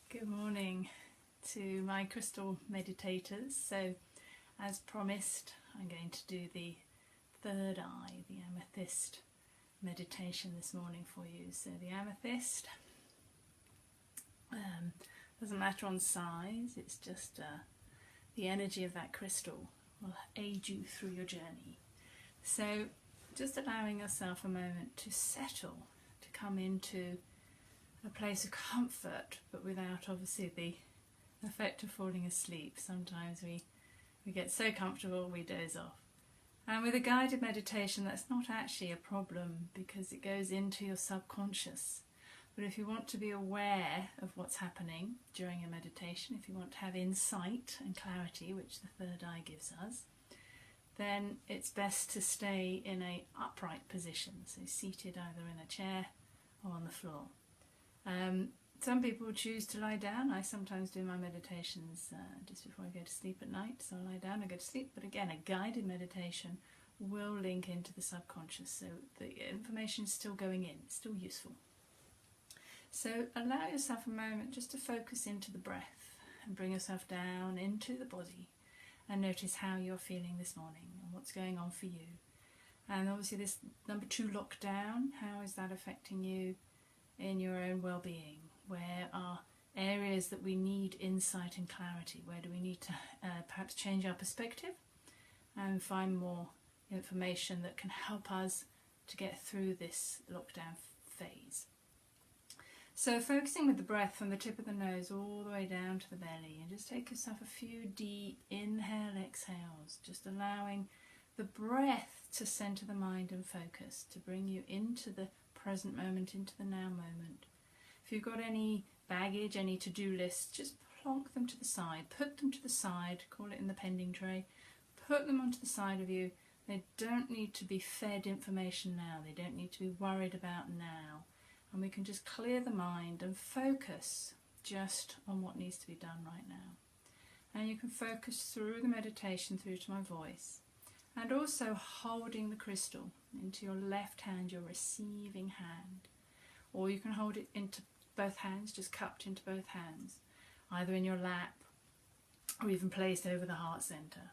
Good morning to my crystal meditators. So, as promised, I'm going to do the third eye, the amethyst meditation this morning for you. So, the amethyst doesn't matter on size, it's just the energy of that crystal will aid you through your journey. So, just allowing yourself a moment to settle, to come into a place of comfort, but without obviously the effect of falling asleep. Sometimes we get so comfortable we doze off. And with a guided meditation, that's not actually a problem because it goes into your subconscious. But if you want to be aware of what's happening during a meditation, if you want to have insight and clarity, which the third eye gives us, then it's best to stay in an upright position, so seated either in a chair or on the floor. Some people choose to lie down. I sometimes do my meditations just before I go to sleep at night, so I lie down and go to sleep. But again, a guided meditation will link into the subconscious, so the information is still going in, it's still useful. So allow yourself a moment just to focus into the breath and bring yourself down into the body and notice how you're feeling this morning and what's going on for you. And obviously this number 2 lockdown, how is that affecting you in your own well-being? Where are areas that we need insight and clarity? Where do we need to perhaps change our perspective and find more information that can help us to get through this lockdown phase? So focusing with the breath from the tip of the nose all the way down to the belly, and just take yourself a few deep inhale exhales, just allowing the breath to center the mind and focus, to bring you into the present moment, into the now moment. If you've got any baggage, any to-do lists, just plonk them to the side, put them to the side, call it in the pending tray, put them onto the side of you. They don't need to be fed information now, they don't need to be worried about now, and we can just clear the mind and focus just on what needs to be done right now. And you can focus through the meditation through to my voice, and also holding the crystal into your left hand, your receiving hand, or you can hold it into both hands, just cupped into both hands, either in your lap or even placed over the heart center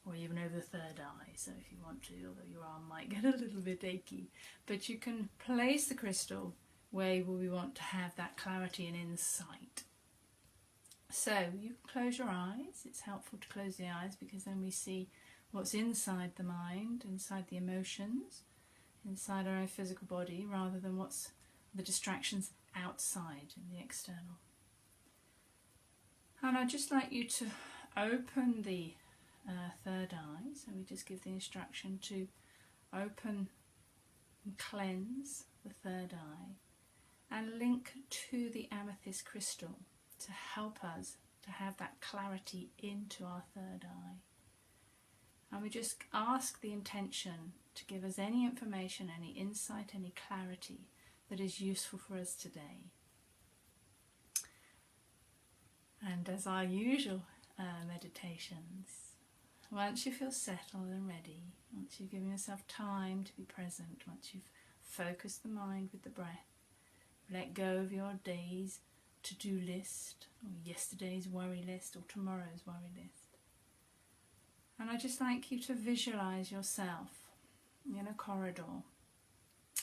or even over the third eye. So if you want to, although your arm might get a little bit achy, but you can place the crystal where we want to have that clarity and insight. So you can close your eyes. It's helpful to close the eyes because then we see what's inside the mind, inside the emotions, inside our own physical body, rather than what's the distractions outside in the external. And I'd just like you to open the third eye. So we just give the instruction to open and cleanse the third eye and link to the amethyst crystal to help us to have that clarity into our third eye. And we just ask the intention to give us any information, any insight, any clarity that is useful for us today. And as our usual meditations, once you feel settled and ready, once you've given yourself time to be present, once you've focused the mind with the breath, let go of your day's to-do list, or yesterday's worry list, or tomorrow's worry list. And I'd just like you to visualize yourself in a corridor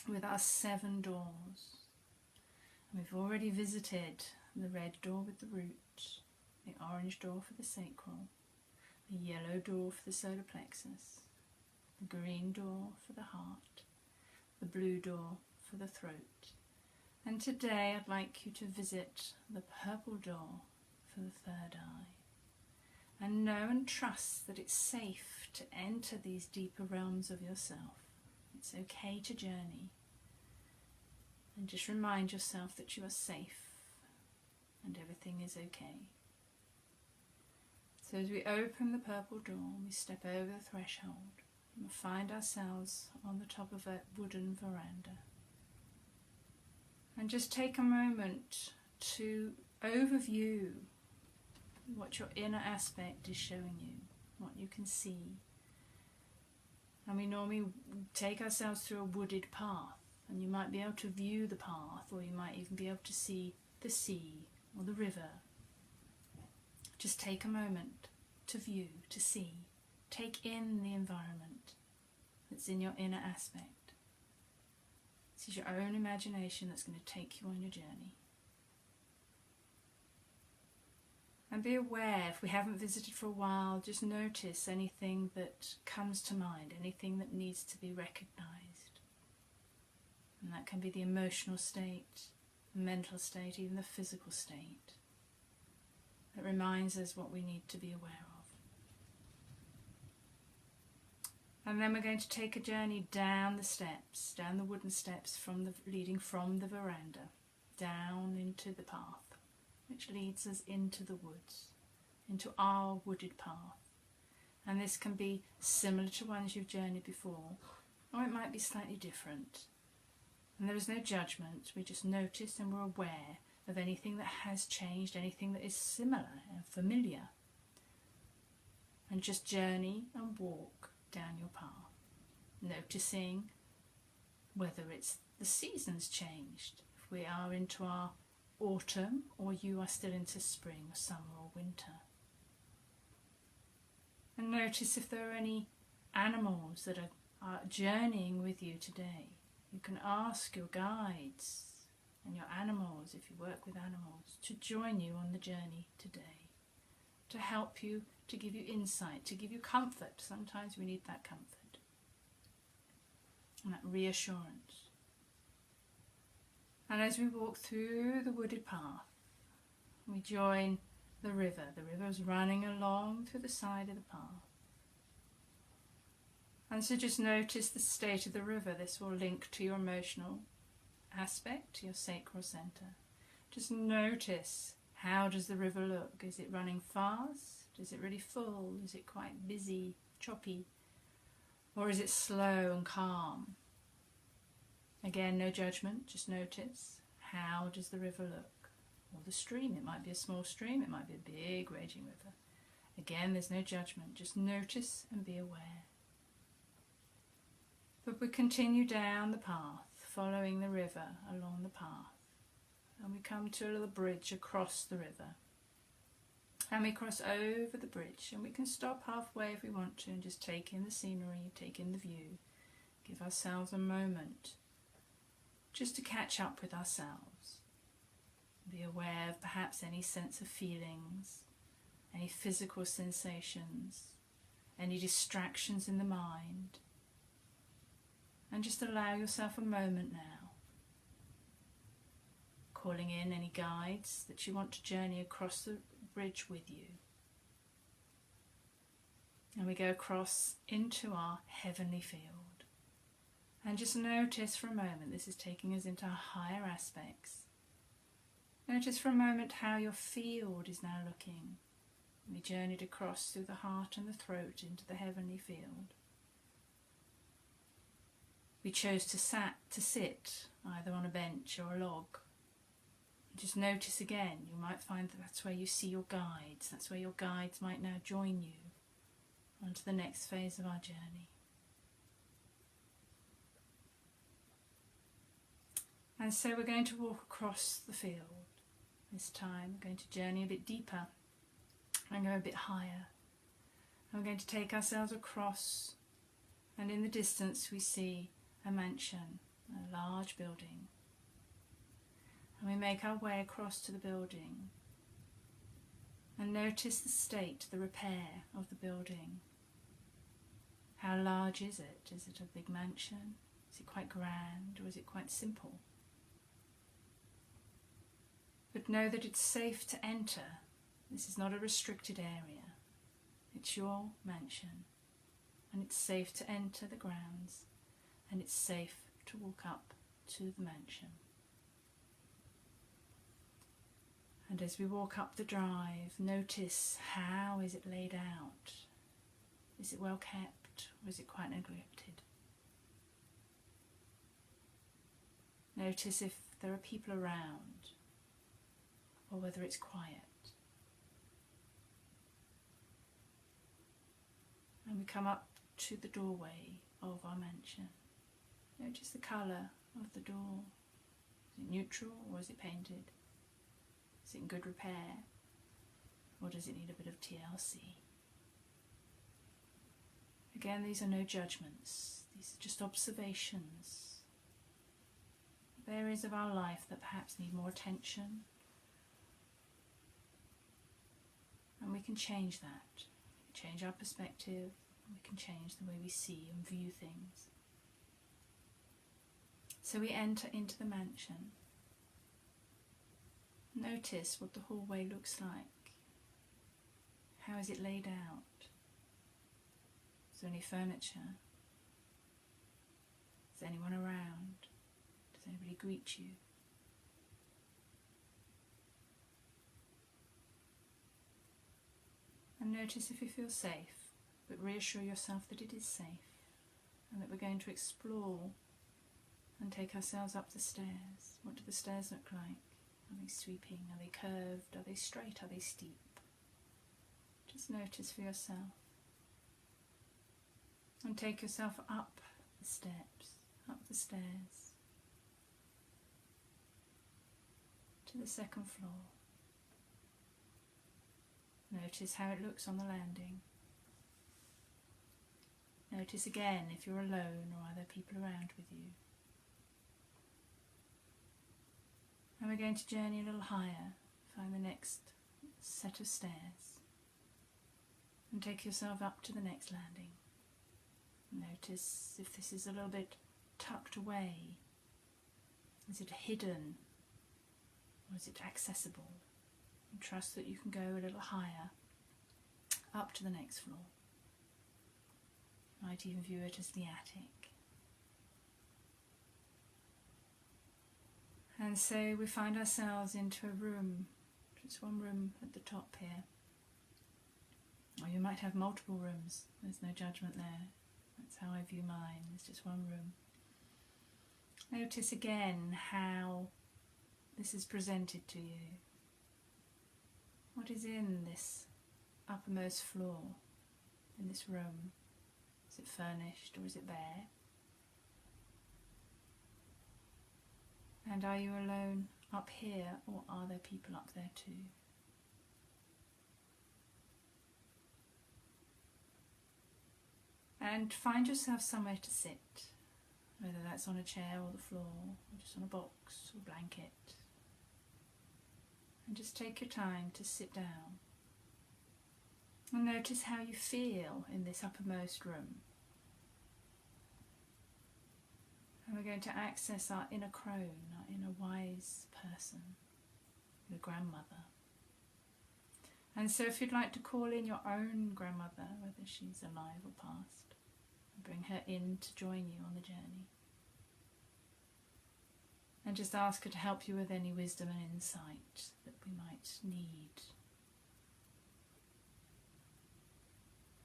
with our 7 doors. And we've already visited the red door with the root, the orange door for the sacral, the yellow door for the solar plexus, the green door for the heart, the blue door for the throat. And today I'd like you to visit the purple door for the third eye. And know and trust that it's safe to enter these deeper realms of yourself. It's okay to journey. And just remind yourself that you are safe and everything is okay. So as we open the purple door, we step over the threshold and we find ourselves on the top of a wooden veranda. And just take a moment to overview what your inner aspect is showing you, what you can see. And we normally take ourselves through a wooded path, and you might be able to view the path, or you might even be able to see the sea or the river. Just take a moment to view, to see, take in the environment that's in your inner aspect. This is your own imagination that's going to take you on your journey. And be aware, if we haven't visited for a while, just notice anything that comes to mind, anything that needs to be recognized. And that can be the emotional state, the mental state, even the physical state. It reminds us what we need to be aware of. And then we're going to take a journey down the steps, down the wooden steps leading from the veranda, down into the path, which leads us into the woods, into our wooded path. And this can be similar to ones you've journeyed before, or it might be slightly different. And there is no judgment, we just notice and we're aware of anything that has changed, anything that is similar and familiar. And just journey and walk down your path, noticing whether it's the seasons changed, if we are into our autumn or you are still into spring or summer or winter. And notice if there are any animals that are journeying with you today. You can ask your guides and your animals, if you work with animals, to join you on the journey today, to help you, to give you insight, to give you comfort. Sometimes we need that comfort and that reassurance. And as we walk through the wooded path, we join the river. The river is running along through the side of the path. And so just notice the state of the river. This will link to your emotional aspect, to your sacral center. Just notice, how does the river look? Is it running fast? Is it really full? Is it quite busy, choppy? Or is it slow and calm? Again, no judgment, just notice, how does the river look? Or the stream, it might be a small stream, it might be a big raging river. Again, there's no judgment, just notice and be aware. But we continue down the path, following the river along the path. And we come to a little bridge across the river. And we cross over the bridge, and we can stop halfway if we want to and just take in the scenery, take in the view. Give ourselves a moment just to catch up with ourselves. Be aware of perhaps any sense of feelings, any physical sensations, any distractions in the mind. And just allow yourself a moment now, calling in any guides that you want to journey across the bridge with you. And we go across into our heavenly field. And just notice for a moment, this is taking us into our higher aspects. Notice for a moment how your field is now looking. We journeyed across through the heart and the throat into the heavenly field. We chose to sit either on a bench or a log. Just notice again, you might find that that's where you see your guides. That's where your guides might now join you onto the next phase of our journey. And so we're going to walk across the field. This time we're going to journey a bit deeper and go a bit higher. And we're going to take ourselves across, and in the distance we see a mansion, a large building. And we make our way across to the building and notice the state, the repair of the building. How large is it? Is it a big mansion? Is it quite grand, or is it quite simple? But know that it's safe to enter. This is not a restricted area. It's your mansion, and it's safe to enter the grounds, and it's safe to walk up to the mansion. And as we walk up the drive, notice, how is it laid out? Is it well kept, or is it quite neglected? Notice if there are people around, or whether it's quiet. And we come up to the doorway of our mansion. Notice the colour of the door. Is it neutral or is it painted? Is it in good repair? Or does it need a bit of TLC? Again, these are no judgments. These are just observations of areas of our life that perhaps need more attention. And we can change that. We can change our perspective. We can change the way we see and view things. So we enter into the mansion. Notice what the hallway looks like. How is it laid out? Is there any furniture? Is there anyone around? Does anybody greet you? And notice if you feel safe, but reassure yourself that it is safe and that we're going to explore and take ourselves up the stairs. What do the stairs look like? Are they sweeping? Are they curved? Are they straight? Are they steep? Just notice for yourself. And take yourself up the steps, up the stairs, to the second floor. Notice how it looks on the landing. Notice again if you're alone or are there people around with you. And we're going to journey a little higher, find the next set of stairs, and take yourself up to the next landing. Notice if this is a little bit tucked away. Is it hidden or is it accessible? And trust that you can go a little higher up to the next floor. You might even view it as the attic. And so we find ourselves into a room, just one room at the top here. Or you might have multiple rooms, there's no judgment there. That's how I view mine, it's just one room. Notice again how this is presented to you. What is in this uppermost floor, in this room? Is it furnished or is it bare? And are you alone up here or are there people up there too? And find yourself somewhere to sit, whether that's on a chair or the floor, or just on a box or blanket. And just take your time to sit down. And notice how you feel in this uppermost room. And we're going to access our inner crone, our inner wise person, your grandmother. And so if you'd like to call in your own grandmother, whether she's alive or past, and bring her in to join you on the journey. And just ask her to help you with any wisdom and insight that we might need.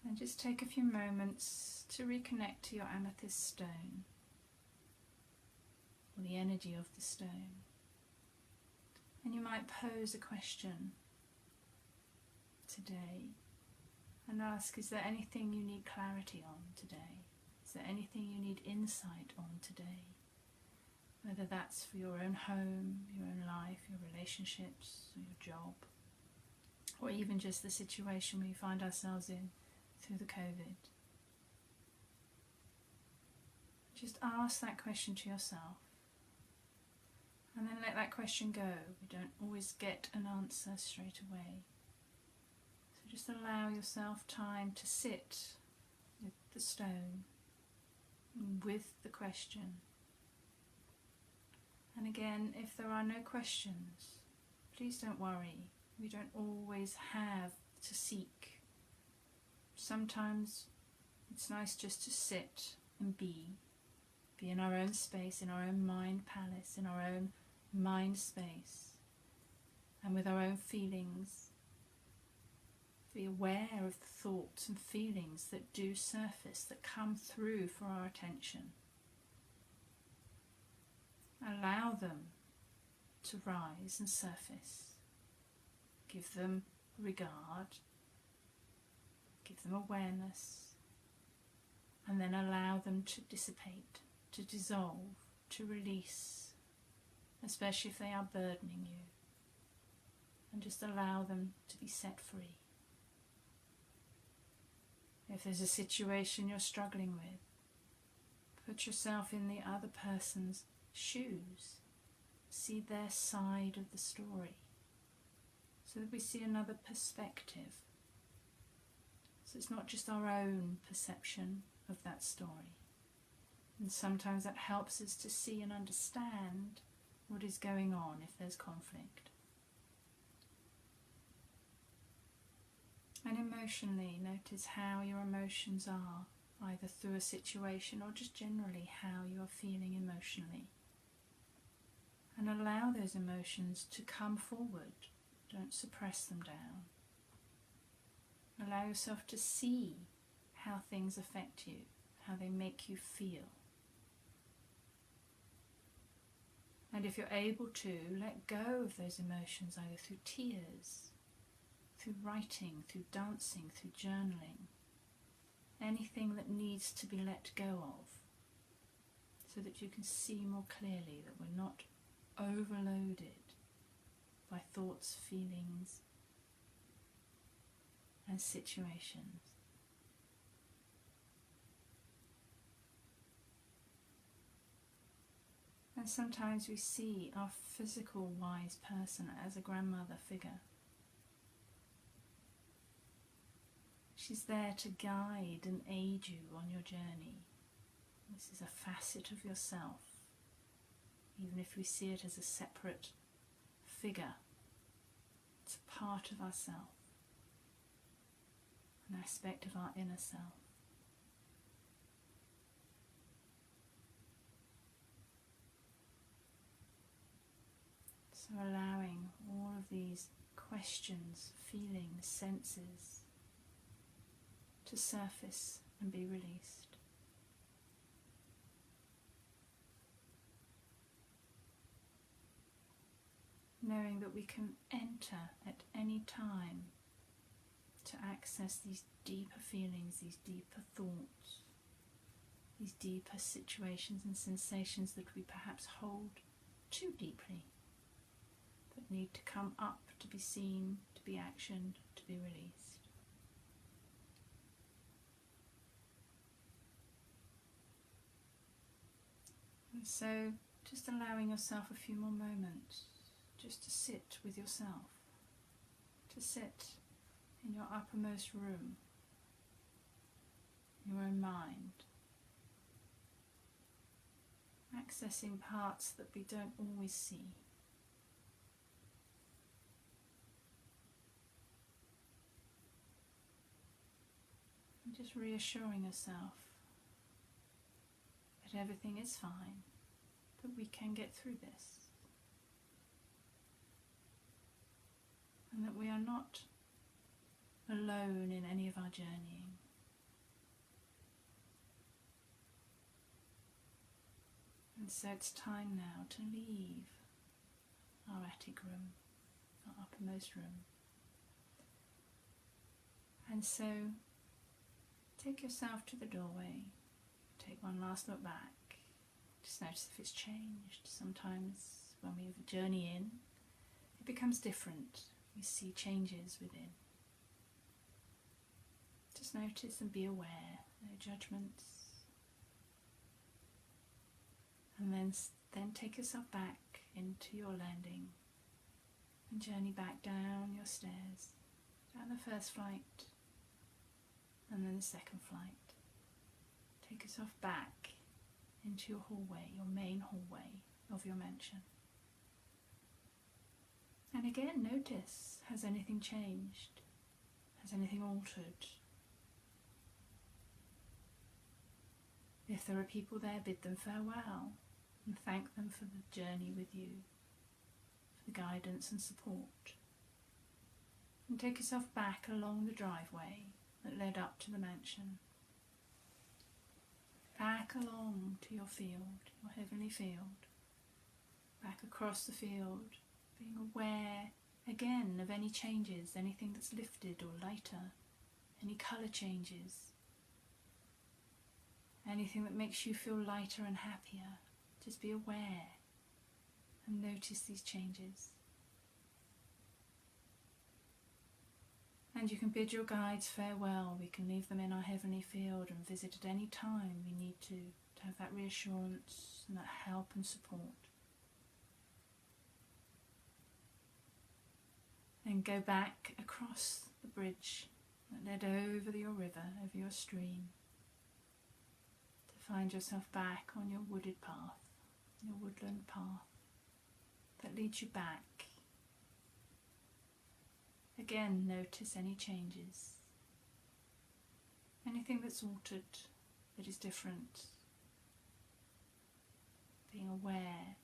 And just take a few moments to reconnect to your amethyst stone, or the energy of the stone. And you might pose a question today and ask, is there anything you need clarity on today? Is there anything you need insight on today? Whether that's for your own home, your own life, your relationships, or your job, or even just the situation we find ourselves in through the COVID. Just ask that question to yourself, and then let that question go. We don't always get an answer straight away. So just allow yourself time to sit with the stone, with the question. And again, if there are no questions, please don't worry. We don't always have to seek. Sometimes it's nice just to sit and be in our own space, in our own mind palace, in our own mind space, and with our own feelings. Be aware of the thoughts and feelings that do surface, that come through for our attention. Allow them to rise and surface. Give them regard, give them awareness, and then allow them to dissipate, to dissolve, to release, especially if they are burdening you. and just allow them to be set free. If there's a situation you're struggling with, put yourself in the other person's shoes. See their side of the story, so that we see another perspective. So it's not just our own perception of that story. And sometimes that helps us to see and understand what is going on if there's conflict. And emotionally, notice how your emotions are, either through a situation or just generally how you are feeling emotionally. And allow those emotions to come forward. Don't suppress them down. Allow yourself to see how things affect you, how they make you feel. And if you're able to, let go of those emotions either through tears, through writing, through dancing, through journaling. Anything that needs to be let go of, so that you can see more clearly that we're not overloaded by thoughts, feelings, and situations. And sometimes we see our physical wise person as a grandmother figure. She's there to guide and aid you on your journey. This is a facet of yourself, even if we see it as a separate figure. It's a part of ourself, an aspect of our inner self. So allowing all of these questions, feelings, senses to surface and be released. Knowing that we can enter at any time to access these deeper feelings, these deeper thoughts, these deeper situations and sensations that we perhaps hold too deeply, that need to come up to be seen, to be actioned, to be released. And so just allowing yourself a few more moments just to sit with yourself, to sit in your uppermost room, your own mind, accessing parts that we don't always see. And just reassuring yourself that everything is fine, that we can get through this, and that we are not alone in any of our journeying. And so it's time now to leave our attic room, our uppermost room. And so take yourself to the doorway, take one last look back, just notice if it's changed. Sometimes when we journey in, it becomes different. We see changes within. Just notice and be aware, no judgments. And then take yourself back into your landing and journey back down your stairs, down the first flight and then the second flight. Take yourself back into your hallway, your main hallway of your mansion. And again, notice, has anything changed? Has anything altered? If there are people there, bid them farewell and thank them for the journey with you, for the guidance and support. And take yourself back along the driveway that led up to the mansion. Back along to your field, your heavenly field. Back across the field, being aware again of any changes, anything that's lifted or lighter, any colour changes, anything that makes you feel lighter and happier. Just be aware and notice these changes. And you can bid your guides farewell. We can leave them in our heavenly field and visit at any time we need to have that reassurance and that help and support. And go back across the bridge that led over your river, over your stream, to find yourself back on your wooded path, your woodland path that leads you back. Again, notice any changes, anything that's altered, that is different, being aware.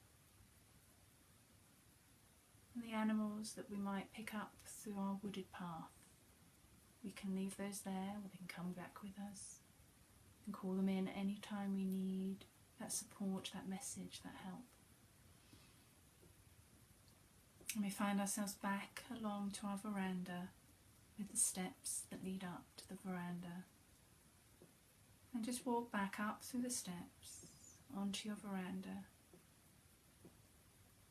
And the animals that we might pick up through our wooded path, we can leave those there, or they can come back with us and call them in any time we need that support, that message, that help. And we find ourselves back along to our veranda with the steps that lead up to the veranda. And just walk back up through the steps onto your veranda.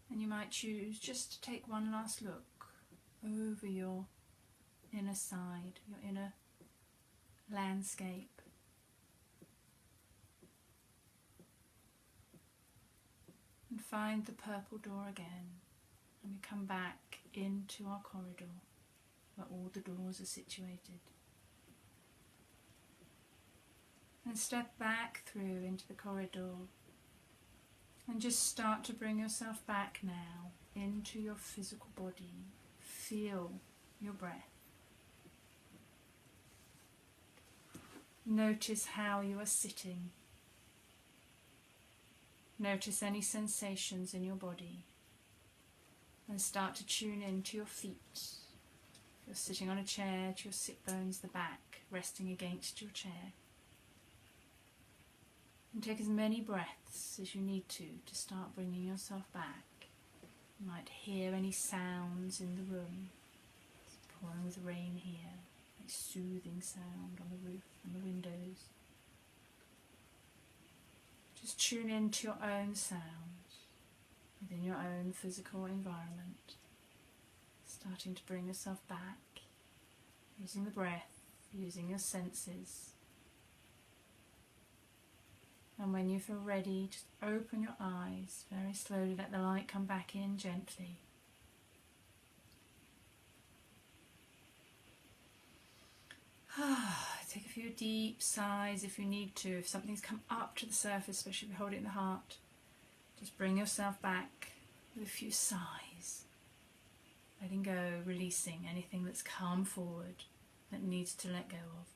And you might choose just to take one last look over your inner side, your inner landscape. And find the purple door again. And we come back into our corridor where all the doors are situated. And step back through into the corridor and just start to bring yourself back now into your physical body. Feel your breath. Notice how you are sitting. Notice any sensations in your body. And start to tune into your feet. If you're sitting on a chair, to your sit bones, the back, resting against your chair. And take as many breaths as you need to start bringing yourself back. You might hear any sounds in the room. It's pouring with rain here, a soothing sound on the roof and the windows. Just tune into your own sound within your own physical environment, starting to bring yourself back, using the breath, using your senses. And when you feel ready, just open your eyes very slowly, let the light come back in gently. Take a few deep sighs if you need to. If something's come up to the surface, especially if you hold it in the heart, just bring yourself back with a few sighs, letting go, releasing anything that's come forward that needs to let go of.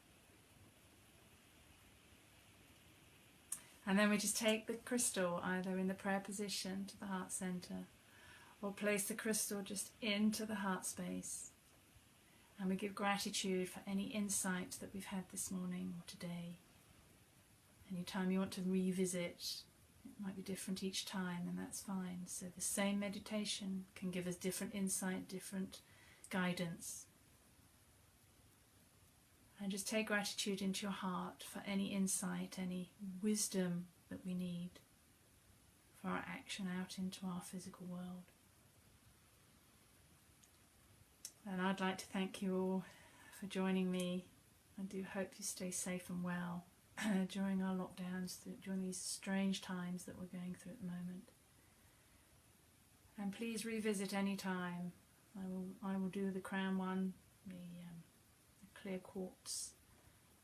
And then we just take the crystal either in the prayer position to the heart center, or place the crystal just into the heart space. And we give gratitude for any insight that we've had this morning or today. Anytime you want to revisit, it might be different each time, and that's fine. So the same meditation can give us different insight, different guidance. And just take gratitude into your heart for any insight, any wisdom that we need for our action out into our physical world. And I'd like to thank you all for joining me. I do hope you stay safe and well during our lockdowns, during these strange times that we're going through at the moment. And please revisit any time. I will do the crown one, the clear quartz,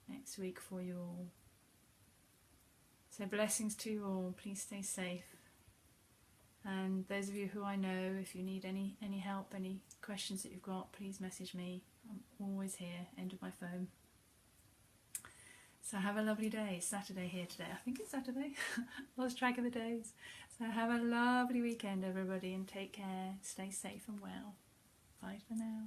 next week for you all. So blessings to you all. Please stay safe. And those of you who I know, if you need any help, any questions that you've got, please message me. I'm always here, end of my phone. So have a lovely day. It's Saturday here today. I think it's Saturday. Lost track of the days. So have a lovely weekend, everybody, and take care. Stay safe and well. Bye for now.